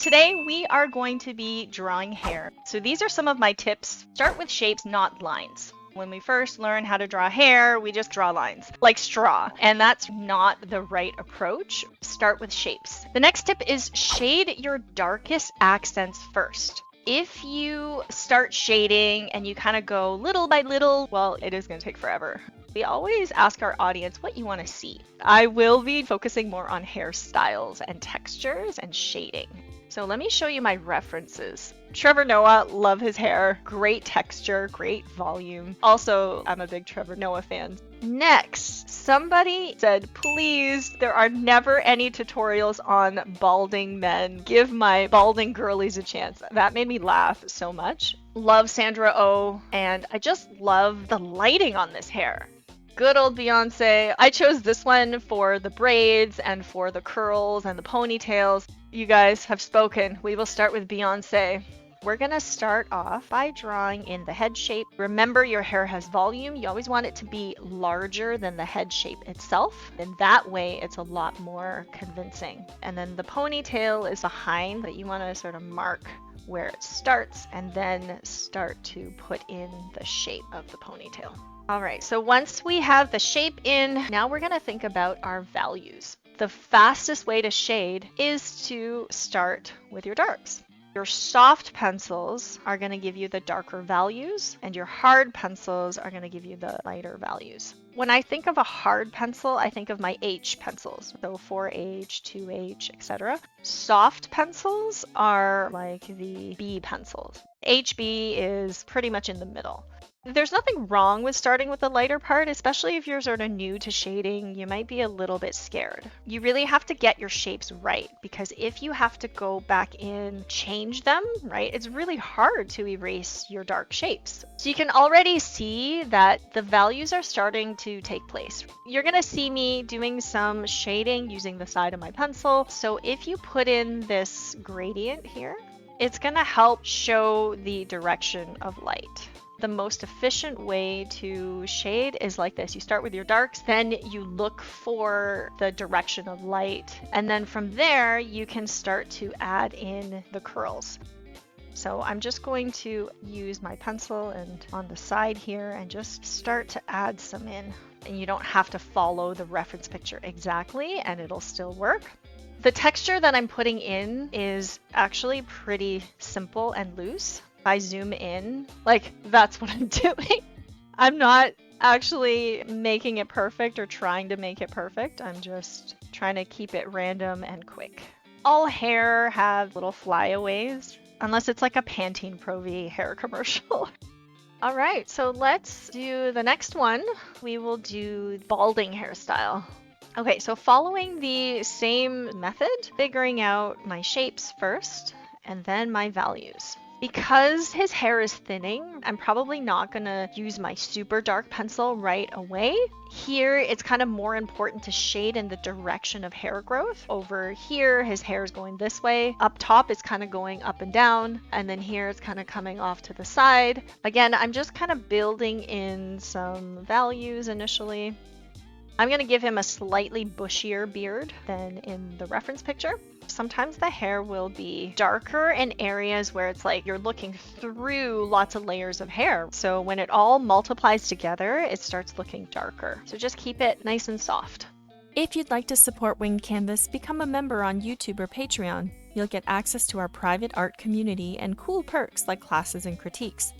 Today we are going to be drawing hair. So these are some of my tips. Start with shapes, not lines. When we first learn how to draw hair, we just draw lines, like straw, and that's not the right approach. Start with shapes. The next tip is shade your darkest accents first. If you start shading and you kind of go little by little, well, it is going to take forever. We always ask our audience what you want to see. I will be focusing more on hairstyles and textures and shading. So let me show you my references. Trevor Noah, love his hair. Great texture, great volume. Also, I'm a big Trevor Noah fan. Next, somebody said, please, there are never any tutorials on balding men. Give my balding girlies a chance. That made me laugh so much. Love Sandra Oh, and I just love the lighting on this hair. Good old Beyoncé. I chose this one for the braids and for the curls and the ponytails. You guys have spoken. We will start with Beyoncé. We're going to start off by drawing in the head shape. Remember, your hair has volume. You always want it to be larger than the head shape itself. And that way, it's a lot more convincing. And then the ponytail is behind, but you want to sort of mark where it starts and then start to put in the shape of the ponytail. All right, so once we have the shape in, now we're going to think about our values. The fastest way to shade is to start with your darks. Your soft pencils are going to give you the darker values, and your hard pencils are going to give you the lighter values. When I think of a hard pencil, I think of my H pencils, so 4H, 2H, etc. Soft pencils are like the B pencils. HB is pretty much in the middle. There's nothing wrong with starting with the lighter part, especially if you're sort of new to shading. You might be a little bit scared. You really have to get your shapes right, because if you have to go back in, change them, right, it's really hard to erase your dark shapes. So you can already see that the values are starting to take place. You're going to see me doing some shading using the side of my pencil. So if you put in this gradient here, it's going to help show the direction of light. The most efficient way to shade is like this. You start with your darks, then you look for the direction of light, and then from there you can start to add in the curls. So I'm just going to use my pencil and on the side here and just start to add some in. And you don't have to follow the reference picture exactly, and it'll still work. The texture that I'm putting in is actually pretty simple and loose. If I zoom in, like, that's what I'm doing. I'm not actually making it perfect or trying to make it perfect. I'm just trying to keep it random and quick. All hair have little flyaways, unless it's like a Pantene Pro V hair commercial. All right, so let's do the next one. We will do balding hairstyle. Okay, so following the same method, figuring out my shapes first and then my values. Because his hair is thinning, I'm probably not going to use my super dark pencil right away. Here, it's kind of more important to shade in the direction of hair growth. Over here, his hair is going this way. Up top, it's kind of going up and down. And then here, it's kind of coming off to the side. Again, I'm just kind of building in some values initially. I'm going to give him a slightly bushier beard than in the reference picture. Sometimes the hair will be darker in areas where it's like you're looking through lots of layers of hair. So when it all multiplies together, it starts looking darker. So just keep it nice and soft. If you'd like to support Winged Canvas, become a member on YouTube or Patreon. You'll get access to our private art community and cool perks like classes and critiques.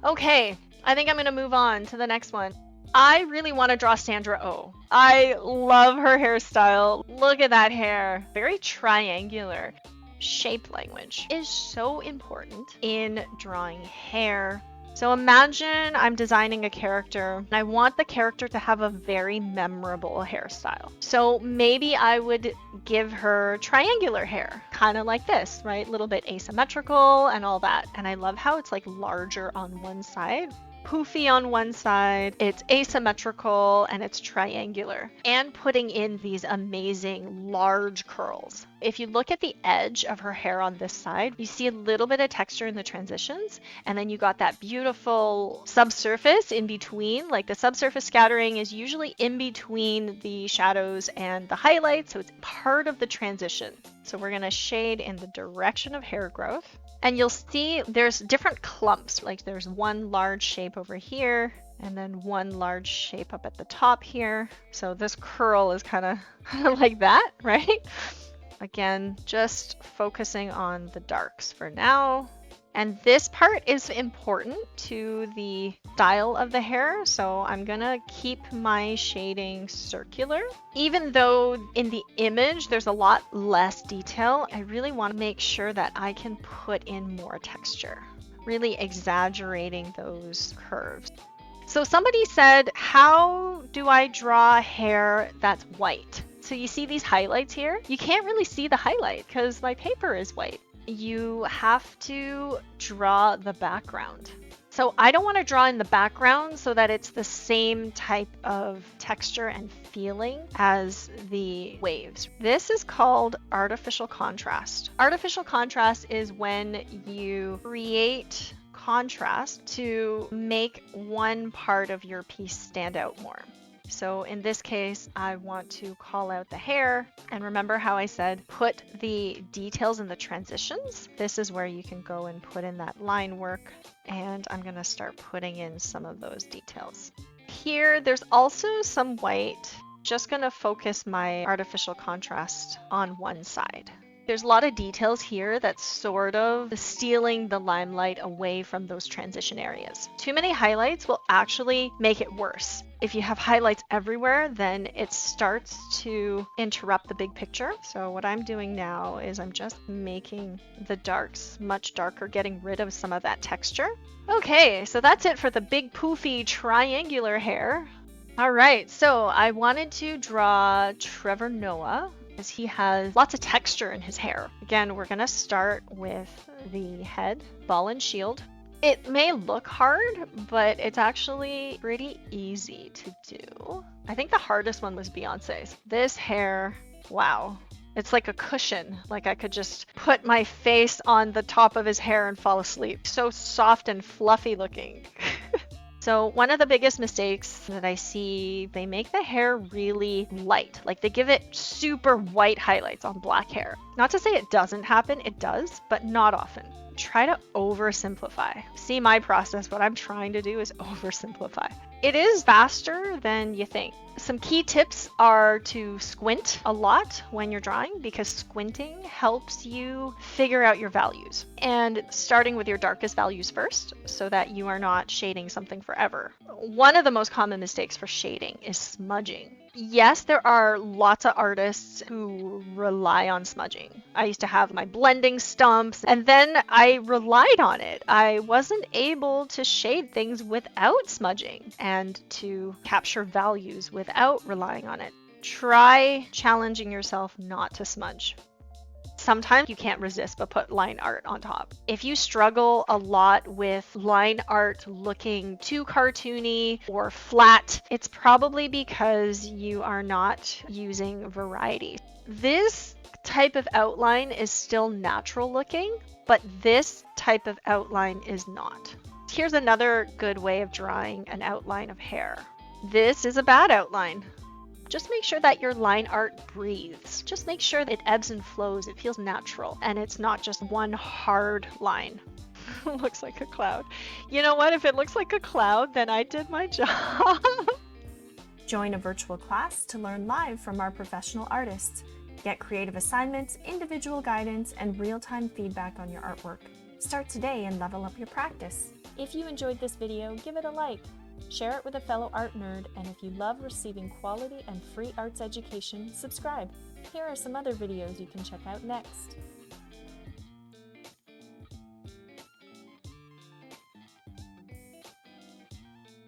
Okay, I think I'm going to move on to the next one. I really want to draw Sandra Oh. I love her hairstyle. Look at that hair. Very triangular. Shape language is so important in drawing hair. So imagine I'm designing a character and I want the character to have a very memorable hairstyle. So maybe I would give her triangular hair, kind of like this, right? A little bit asymmetrical and all that. And I love how it's like larger on one side. Poofy on one side, it's asymmetrical, and it's triangular. And putting in these amazing large curls. If you look at the edge of her hair on this side, you see a little bit of texture in the transitions, and then you got that beautiful subsurface in between. Like the subsurface scattering is usually in between the shadows and the highlights, so it's part of the transition. So we're gonna shade in the direction of hair growth. And you'll see there's different clumps, like there's one large shape over here, and then one large shape up at the top here. So this curl is kind of like that, right? Again, just focusing on the darks for now. And this part is important to the style of the hair, so I'm gonna keep my shading circular. Even though in the image there's a lot less detail, I really want to make sure that I can put in more texture, really exaggerating those curves. So somebody said, how do I draw hair that's white? So you see these highlights here? You can't really see the highlight because my paper is white. You have to draw the background. So I don't want to draw in the background so that it's the same type of texture and feeling as the waves. This is called artificial contrast. Artificial contrast is when you create contrast to make one part of your piece stand out more. So in this case, I want to call out the hair. And remember how I said, put the details in the transitions? This is where you can go and put in that line work. And I'm going to start putting in some of those details. Here, there's also some white. Just going to focus my artificial contrast on one side. There's a lot of details here that's sort of stealing the limelight away from those transition areas. Too many highlights will actually make it worse. If you have highlights everywhere, then it starts to interrupt the big picture. So what I'm doing now is I'm just making the darks much darker, getting rid of some of that texture. Okay, so that's it for the big poofy triangular hair. All right, so I wanted to draw Trevor Noah, as he has lots of texture in his hair. Again, we're gonna start with the head, ball and shield. It may look hard, but it's actually pretty easy to do. I think the hardest one was Beyonce's. This hair, wow. It's like a cushion. Like I could just put my face on the top of his hair and fall asleep. So soft and fluffy looking. So one of the biggest mistakes that I see, they make the hair really light. Like they give it super white highlights on black hair. Not to say it doesn't happen, it does, but not often. Try to oversimplify. See my process, what I'm trying to do is oversimplify. It is faster than you think. Some key tips are to squint a lot when you're drawing because squinting helps you figure out your values. And starting with your darkest values first so that you are not shading something forever. One of the most common mistakes for shading is smudging. Yes, there are lots of artists who rely on smudging. I used to have my blending stumps and then I relied on it. I wasn't able to shade things without smudging and to capture values without relying on it. Try challenging yourself not to smudge. Sometimes you can't resist but put line art on top. If you struggle a lot with line art looking too cartoony or flat, it's probably because you are not using variety. This type of outline is still natural looking, but this type of outline is not. Here's another good way of drawing an outline of hair. This is a bad outline. Just make sure that your line art breathes. Just make sure that it ebbs and flows. It feels natural and it's not just one hard line. Looks like a cloud. You know what? If it looks like a cloud, then I did my job. Join a virtual class to learn live from our professional artists. Get creative assignments, individual guidance, and real-time feedback on your artwork. Start today and level up your practice. If you enjoyed this video, give it a like. Share it with a fellow art nerd, and if you love receiving quality and free arts education, subscribe. Here are some other videos you can check out next.